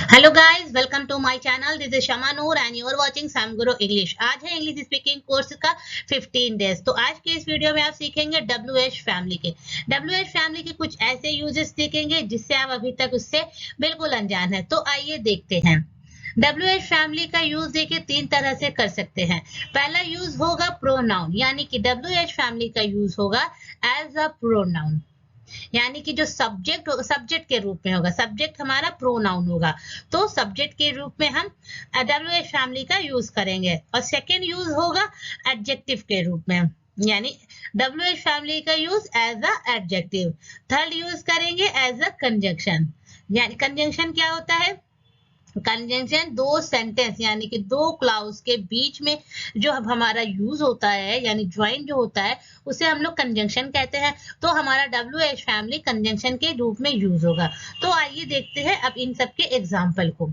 Hello guys, welcome to my channel. This is Shama Noor and you are watching Sam Guru English. आज है English speaking course का 15 days. तो आज के इस वीडियो में आप सीखेंगे WH फैमिली के कुछ ऐसे यूजेस सीखेंगे जिससे आप अभी तक उससे बिल्कुल अनजान है। तो आइए देखते हैं। WH फैमिली का यूज देखिए 3 तरह से कर सकते हैं। पहला यूज होगा प्रोनाउन, यानी कि WH फैमिली का यूज होगा एज अ प्रोनाउन, यानी कि जो सब्जेक्ट के रूप में होगा। सब्जेक्ट हमारा प्रोनाउन होगा, तो सब्जेक्ट के रूप में हम WH फैमिली का यूज करेंगे। और सेकेंड यूज होगा एडजेक्टिव के रूप में, यानी WH फैमिली का use as a adjective. Third use करेंगे एज अ कंजंक्शन। यानी कंजंक्शन क्या होता है? कंजंक्शन दो सेंटेंस यानी कि दो क्लाउज के बीच में जो अब हमारा यूज होता है, यानी ज्वाइन जो होता है, उसे हम लोग कंजंक्शन कहते हैं। तो हमारा WH फैमिली कंजंक्शन के रूप में यूज होगा। तो आइए देखते हैं अब इन सब के एग्जाम्पल को।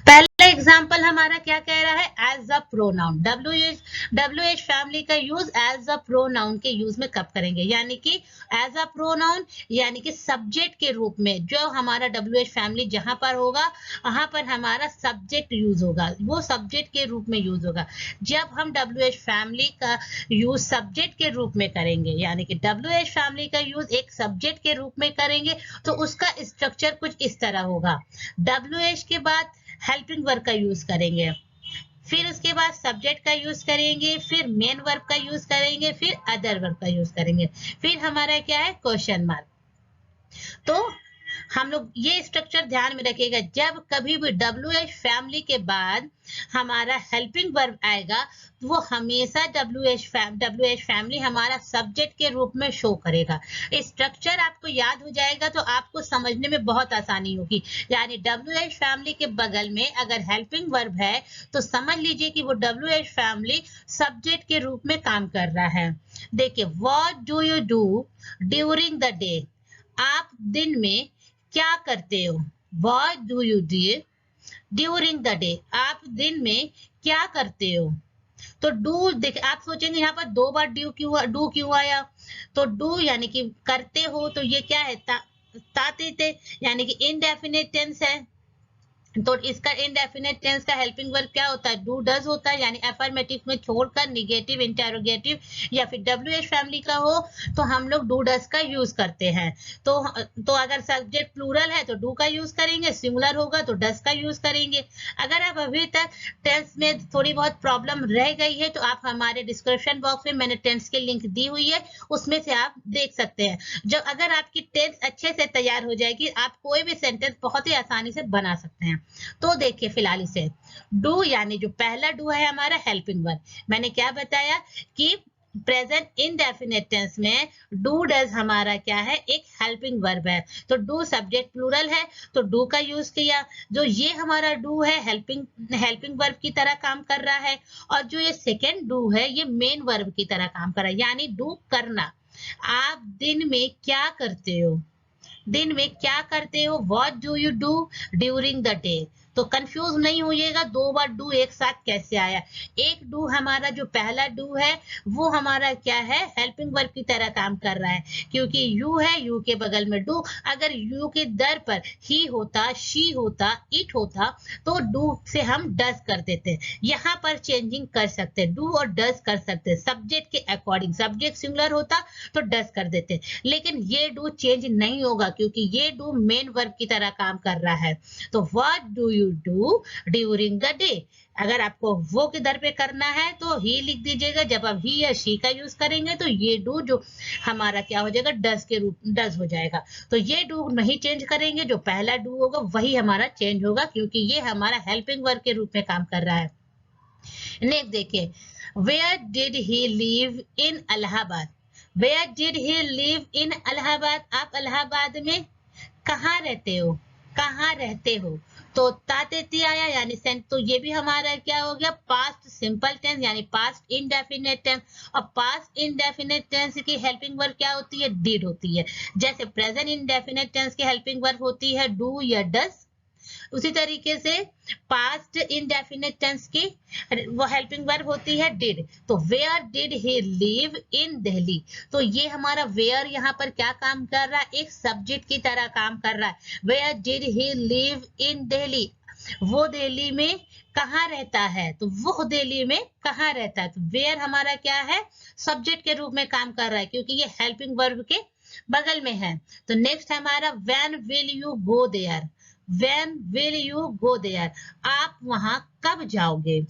पहला एग्जाम्पल हमारा क्या कह रहा है? As a pronoun. WH family का यूज एज अ प्रोनाउन के यूज में कब करेंगे? यानी कि एज अ प्रोनाउन, यानी कि सब्जेक्ट के रूप में। जो हमारा WH फैमिली जहां पर होगा, वहां पर हमारा सब्जेक्ट यूज होगा, वो सब्जेक्ट के रूप में यूज होगा। जब हम WH फैमिली का यूज सब्जेक्ट के रूप में करेंगे, यानी कि WH फैमिली का यूज एक सब्जेक्ट के रूप में करेंगे, तो उसका स्ट्रक्चर कुछ इस तरह होगा। WH के बाद हेल्पिंग वर्ब का यूज करेंगे, फिर उसके बाद सब्जेक्ट का यूज करेंगे, फिर मेन वर्ब का यूज करेंगे, फिर अदर वर्ब का यूज करेंगे, फिर हमारा क्या है? Question mark. तो हम लोग ये स्ट्रक्चर ध्यान में रखिएगा। जब कभी भी WH फैमिली के बाद हमारा हेल्पिंग वर्ब आएगा, तो वो हमेशा WH फैमिली हमारा सब्जेक्ट के रूप में शो करेगा। स्ट्रक्चर आपको याद हो जाएगा तो आपको समझने में बहुत आसानी होगी। यानी WH फैमिली के बगल में अगर हेल्पिंग वर्ब है, तो समझ लीजिए कि वो WH फैमिली सब्जेक्ट के रूप में काम कर रहा है। देखिए, what do you do during the day? आप दिन में क्या करते हो? What do you do during the day? आप दिन में क्या करते हो? तो डू देख, आप सोचेंगे यहाँ पर 2 बार डू क्यों आया? तो डू यानी कि करते हो, तो ये क्या है? ताते थे, यानी कि इनडेफिनेट टेंस है। तो इसका इनडेफिनेट टेंस का हेल्पिंग वर्ब क्या होता है? डू डज होता है। यानी अफर्मेटिव में छोड़कर निगेटिव, इंटेरोगेटिव या फिर WH फैमिली का हो तो हम लोग डू डज का यूज करते हैं। तो अगर सब्जेक्ट प्लूरल है तो डू का यूज करेंगे, सिंगुलर होगा तो डज का यूज करेंगे। अगर आप अभी तक टेंस में थोड़ी बहुत प्रॉब्लम रह गई है, तो आप हमारे डिस्क्रिप्शन बॉक्स में मैंने टेंस की लिंक दी हुई है, उसमें से आप देख सकते हैं। जब अगर आपकी टेंस अच्छे से तैयार हो जाएगी, आप कोई भी सेंटेंस बहुत ही आसानी से बना सकते हैं। तो देखिए, फिलहाल इसे डू, यानी जो पहला डू है हमारा हेल्पिंग वर्ब। मैंने क्या बताया कि प्रेजेंट इनडेफिनेट टेंस में डू डज हमारा क्या है? एक हेल्पिंग वर्ब है। तो डू सब्जेक्ट प्लूरल है, तो डू का यूज किया। जो ये हमारा डू है हेल्पिंग वर्ब की तरह काम कर रहा है। और जो ये सेकेंड डू है, ये मेन वर्ब की तरह काम कर रहा है, यानी डू करना। आप दिन में क्या करते हो? दिन में क्या करते हो? What do you do during the day? तो कंफ्यूज नहीं होइएगा, 2 बार डू एक साथ कैसे आया। एक डू हमारा जो पहला डू है, वो हमारा क्या है? हेल्पिंग वर्ब की तरह काम कर रहा है, क्योंकि यू है, यू के बगल में डू। अगर यू के दर पर ही होता, शी होता, इट होता, तो डू से हम डज कर देते। यहाँ पर चेंजिंग कर सकते, डू और डज कर सकते सब्जेक्ट के अकॉर्डिंग। सब्जेक्ट सिंगुलर होता तो डज कर देते, लेकिन ये डू चेंज नहीं होगा, क्योंकि ये डू मेन वर्ब की तरह काम कर रहा है। तो what do you do during the day? अगर आपको वो के दर पे करना है तो ही लिख दीजिएगा। जब आप ही या शी का यूज करेंगे तो ये डू जो हमारा क्या हो जाएगा? डज के रूप डज हो जाएगा। तो ये डू नहीं चेंज करेंगे, जो पहला डू होगा वही हमारा चेंज होगा, क्योंकि ये हमारा हेल्पिंग वर्ब के रूप में काम कर रहा है। नेक्स्ट देखिए, where did he live in Allahabad? Where did he live in Allahabad? आप इलाहाबाद में कहाँ रहते हो? कहाँ रहते हो? तो तातेती आया, यानी सेंट। तो ये भी हमारा क्या हो गया? पास्ट सिंपल टेंस, यानी पास्ट इनडेफिनेट टेंस। और पास्ट इनडेफिनेट टेंस की हेल्पिंग वर्ब क्या होती है? डिड होती है। जैसे प्रेजेंट इनडेफिनेट टेंस की हेल्पिंग वर्ब होती है डू या डज। उसी तरीके से पास्ट इंडेफिनिट टेंस की वो हेल्पिंग वर्ब होती है डिड। तो where did he live in Delhi, तो ये हमारा वेयर यहाँ पर क्या काम कर रहा है, एक सब्जेक्ट की तरह काम कर रहा है। Where did he live in Delhi, वो दिल्ली में कहाँ रहता है, तो वो दिल्ली में कहाँ रहता है। तो वेयर हमारा क्या है, सब्जेक्ट के रूप में काम कर रहा है क्योंकि ये हेल्पिंग वर्ब के बगल में है। तो नेक्स्ट हमारा when will you go there, when will you go there, आप वहां कब जाओगे,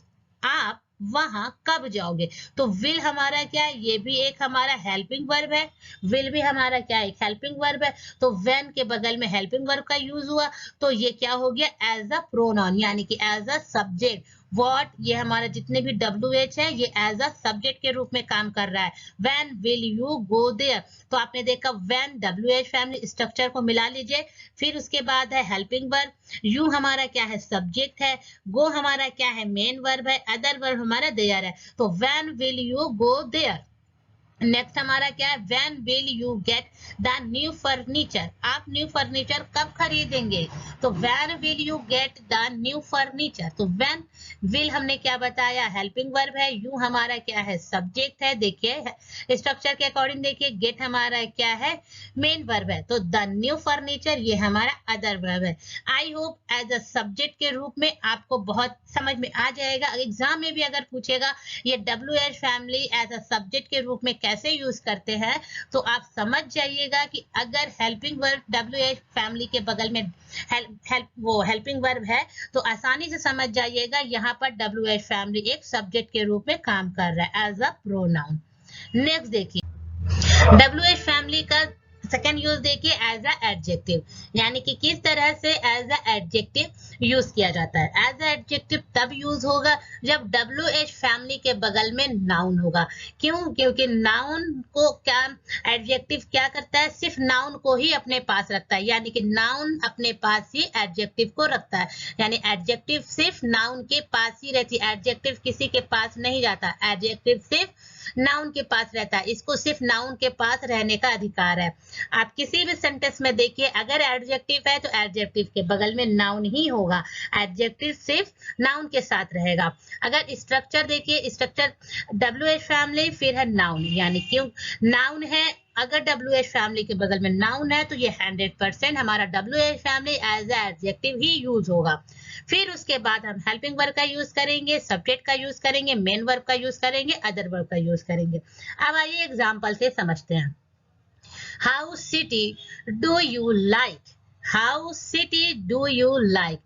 आप वहां कब जाओगे। तो विल हमारा क्या है, ये भी एक हमारा हेल्पिंग वर्ब है, विल भी हमारा क्या है, एक हेल्पिंग वर्ब है। तो व्हेन के बगल में हेल्पिंग वर्ब का यूज हुआ तो ये क्या हो गया, एज अ प्रोनाउन यानी कि एज अ सब्जेक्ट। व्हाट, ये हमारा जितने भी WH है ये एज अ सब्जेक्ट के रूप में काम कर रहा है। When will you go there, तो आपने देखा व्हेन WH फैमिली स्ट्रक्चर को मिला लीजिए, फिर उसके बाद है हेल्पिंग वर्ब, यू हमारा क्या है, सब्जेक्ट है, गो हमारा क्या है, मेन वर्ब है, अदर वर्ब हमारा देयर है। तो when will you go there. Next हमारा क्या है, when will you get the new furniture, आप न्यू फर्नीचर कब खरीदेंगे। तो when will you get the new furniture. तो व्हेन विल हमने क्या बताया, हेल्पिंग वर्ब है, यू हमारा क्या है, सब्जेक्ट है। देखिए स्ट्रक्चर के अकॉर्डिंग देखिए, गेट हमारा क्या है, मेन वर्ब है। तो द न्यू फर्नीचर ये हमारा अदर वर्ब है। I hope as a subject के रूप में आपको बहुत समझ में आ जाएगा। एग्जाम में भी अगर पूछेगा ये WH family as a subject के रूप में कैसे यूज करते हैं, तो आप समझ जाइएगा कि अगर हेल्पिंग वर्ब WH फैमिली के बगल में वो हेल्पिंग वर्ब है तो आसानी से समझ जाइएगा यहाँ पर WH फैमिली एक सब्जेक्ट के रूप में काम कर रहा है एज अ प्रोनाउन। नेक्स्ट देखिए WH फैमिली का सेकेंड यूज देखिए एज अ एडजेक्टिव, यानी कि किस तरह से एज अ एडजेक्टिव यूज किया जाता है। एज अ एडजेक्टिव तब यूज होगा जब WH फैमिली के बगल में नाउन होगा। क्यों, क्योंकि नाउन को क्या, एडजेक्टिव क्या करता है, सिर्फ नाउन को ही अपने पास रखता है, यानी कि नाउन अपने पास ही एडजेक्टिव को रखता है, यानी एडजेक्टिव सिर्फ नाउन के पास ही रहती है, एडजेक्टिव किसी के पास नहीं जाता, एडजेक्टिव सिर्फ नाउन के पास रहता है, इसको सिर्फ नाउन के पास रहने का अधिकार है। आप किसी भी सेंटेंस में देखिए अगर एडजेक्टिव है तो एडजेक्टिव के बगल में नाउन ही होगा, एडजेक्टिव सिर्फ नाउन के साथ रहेगा। अगर स्ट्रक्चर देखिए, स्ट्रक्चर WH फैमिली फिर है नाउन, यानी क्यों नाउन है, अगर WH फैमिली के बगल में नाउन है तो ये 100% हमारा WH family as a adjective ही यूज होगा। फिर उसके बाद हम हेल्पिंग वर्ब का यूज करेंगे, सब्जेक्ट का यूज करेंगे, मेन वर्ब का यूज करेंगे, अदर वर्ब का यूज करेंगे। अब आइए एग्जांपल से समझते हैं। How city do you like, how city do you like,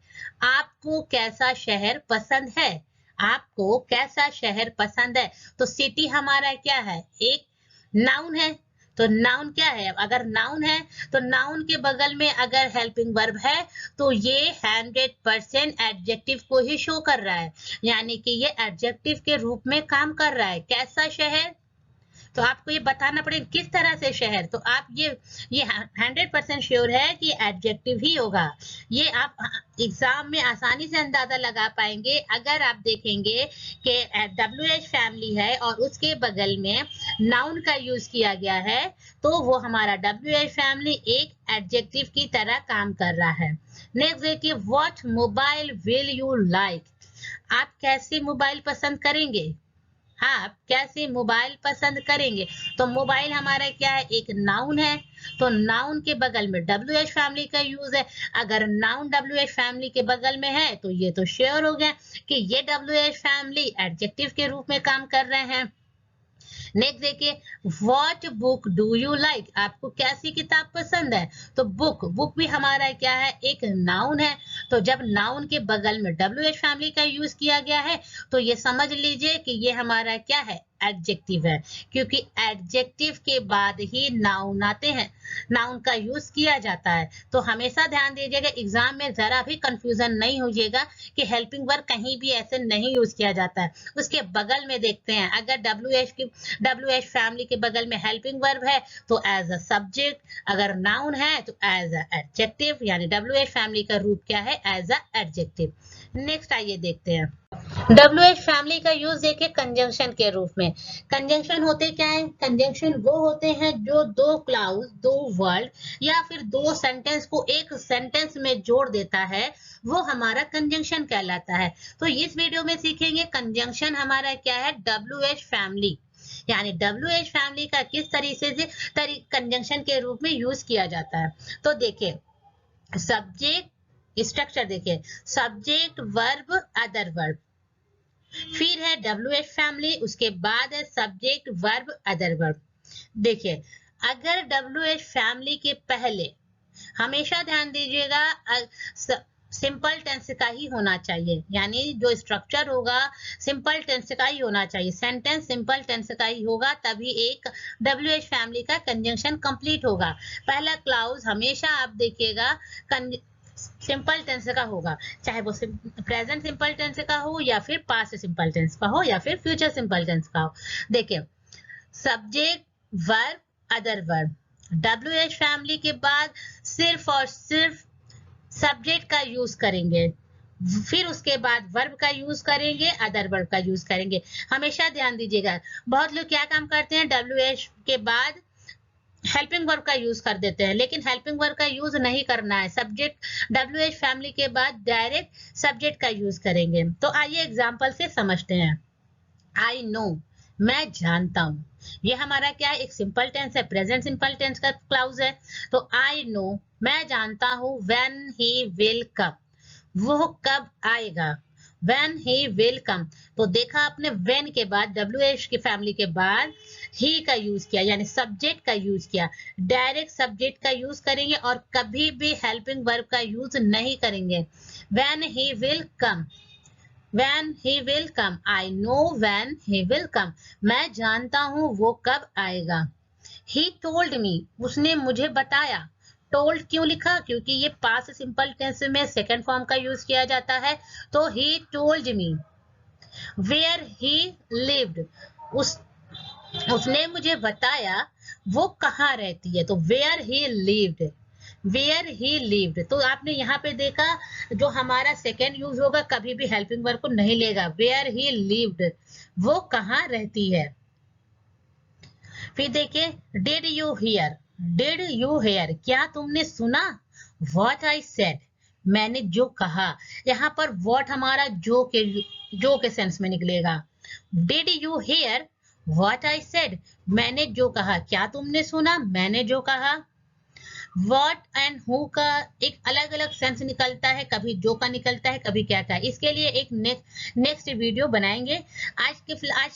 आपको कैसा शहर पसंद है, आपको कैसा शहर पसंद है। तो सिटी हमारा क्या है, एक नाउन है, तो नाउन क्या है, अगर नाउन है तो नाउन के बगल में अगर हेल्पिंग वर्ब है तो ये 100% एडजेक्टिव को ही शो कर रहा है, यानी कि ये एडजेक्टिव के रूप में काम कर रहा है। कैसा शहर, तो आपको ये बताना पड़ेगा किस तरह से शहर, तो आप ये 100% श्योर है कि एडजेक्टिव ही होगा। ये आप एग्जाम में आसानी से अंदाजा लगा पाएंगे अगर आप देखेंगे कि WH फैमिली है और उसके बगल में नाउन का यूज किया गया है तो वो हमारा WH फैमिली एक एडजेक्टिव की तरह काम कर रहा है। नेक्स्ट देखिए, what mobile will you like, आप कैसे मोबाइल पसंद करेंगे, आप कैसे मोबाइल पसंद करेंगे। तो मोबाइल हमारा क्या है, एक नाउन है, तो नाउन के बगल में WH फैमिली का यूज है। अगर नाउन WH फैमिली के बगल में है तो ये तो श्योर हो गया कि ये WH फैमिली एडजेक्टिव के रूप में काम कर रहे हैं। नेक्स्ट देखिए, what book do you like, आपको कैसी किताब पसंद है। तो बुक, बुक भी हमारा क्या है, एक नाउन है, तो जब नाउन के बगल में WH फैमिली का यूज किया गया है तो ये समझ लीजिए कि ये हमारा क्या है, एडजेक्टिव है, क्योंकि एडजेक्टिव के बाद ही नाउन आते हैं, नाउन का यूज किया जाता है। तो हमेशा ध्यान दीजिएगा, एग्जाम में जरा भी कंफ्यूजन नहीं होइएगा कि हेल्पिंग वर्ब कहीं भी ऐसे नहीं यूज किया जाता है। उसके बगल में देखते हैं, अगर WH फैमिली के बगल में हेल्पिंग वर्ब है तो एज अ सब्जेक्ट, अगर नाउन है तो एज अ एडजेक्टिव, यानी WH फैमिली का रूप क्या है, एज अ एडजेक्टिव। नेक्स्ट आइए देखते हैं, WH फैमिली का यूज देखिए कंजंक्शन के रूप में। कंजंक्शन होते क्या है? कंजंक्शन वो होते हैं जो दो क्लाउज, दो वर्ड या फिर दो सेंटेंस को एक सेंटेंस में जोड़ देता है, वो हमारा कंजंक्शन कहलाता है। तो इस वीडियो में सीखेंगे कंजंक्शन हमारा क्या है, WH फैमिली, यानी WH फैमिली का किस तरीके से कंजंक्शन के रूप में यूज किया जाता है। तो देखिए सब्जेक्ट स्ट्रक्चर, देखिए सब्जेक्ट वर्ब अदर वर्ब, फिर है WH फैमिली, उसके बाद है सब्जेक्ट वर्ब अदर वर्ब। देखिए अगर WH फैमिली के पहले, हमेशा ध्यान दीजिएगा, सिंपल टेंस का ही होना चाहिए, यानी जो स्ट्रक्चर होगा सिंपल टेंस का ही होना चाहिए, सेंटेंस सिंपल टेंस का ही होगा, तभी एक WH फैमिली का कंजंक्शन कंप्लीट होगा। पहला क्लाउज हमेशा आप देखिएगा सिंपल टेंस का होगा, चाहे वो प्रेजेंट सिंपल टेंस का हो या फिर पास्ट सिंपल टेंस का हो या फिर फ्यूचर सिंपल टेंस का हो। देखिए subject verb other verb, WH family के बाद सिर्फ और सिर्फ सब्जेक्ट का यूज करेंगे, फिर उसके बाद वर्ब का यूज करेंगे, अदर वर्ब का यूज करेंगे। हमेशा ध्यान दीजिएगा, बहुत लोग क्या काम करते हैं, WH के बाद हेल्पिंग वर्ब का यूज कर देते हैं, लेकिन हेल्पिंग वर्ब का यूज नहीं करना है। सब्जेक्ट WH फैमिली के बाद डायरेक्ट सब्जेक्ट का यूज करेंगे। तो आइए एग्जांपल से समझते हैं। आई नो, मैं जानता हूं, ये हमारा क्या है, एक सिंपल टेंस है, प्रेजेंट सिंपल टेंस का क्लाउज है। तो आई नो, मैं जानता हूं, व्हेन ही विल कम, वो कब आएगा, when he will come। तो देखा आपने, when के बाद WH की फैमिली के बाद he का यूज किया, यानी सब्जेक्ट का यूज किया, डायरेक्ट सब्जेक्ट का यूज करेंगे और कभी भी हेल्पिंग वर्ब का यूज नहीं करेंगे। when he will come, when he will come, I know when he will come, मैं जानता हूं वो कब आएगा। he told me, उसने मुझे बताया। टोल्ड क्यों लिखा, क्योंकि ये पास्ट सिंपल टेंस में सेकंड फॉर्म का यूज किया जाता है। तो he told me where he lived, उसने मुझे बताया वो कहाँ रहती है। तो where he lived, where he lived। तो आपने यहाँ पे देखा, जो हमारा सेकेंड यूज होगा कभी भी हेल्पिंग वर्ब को नहीं लेगा, where he lived, वो कहाँ रहती है। फिर देखिए did you here, did you here, क्या तुमने सुना। व्हाट आई सेड, मैंने जो कहा। यहाँ पर व्हाट हमारा जो के सेंस में निकलेगा। Did you here what I said, मैंने जो कहा, क्या तुमने सुना, मैंने जो कहा। व्हाट एंड हु का एक अलग अलग सेंस निकलता है, कभी जो का निकलता है, कभी क्या का। इसके लिए एक नेक्स्ट वीडियो बनाएंगे। आज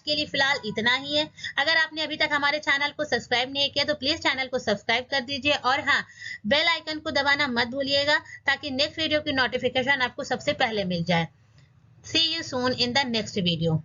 के लिए फिलहाल इतना ही है। अगर आपने अभी तक हमारे चैनल को सब्सक्राइब नहीं किया तो प्लीज चैनल को सब्सक्राइब कर दीजिए, और हाँ, बेल आइकन को दबाना मत भूलिएगा, ताकि नेक्स्ट वीडियो की नोटिफिकेशन आपको सबसे पहले मिल जाए। See you soon in the next video.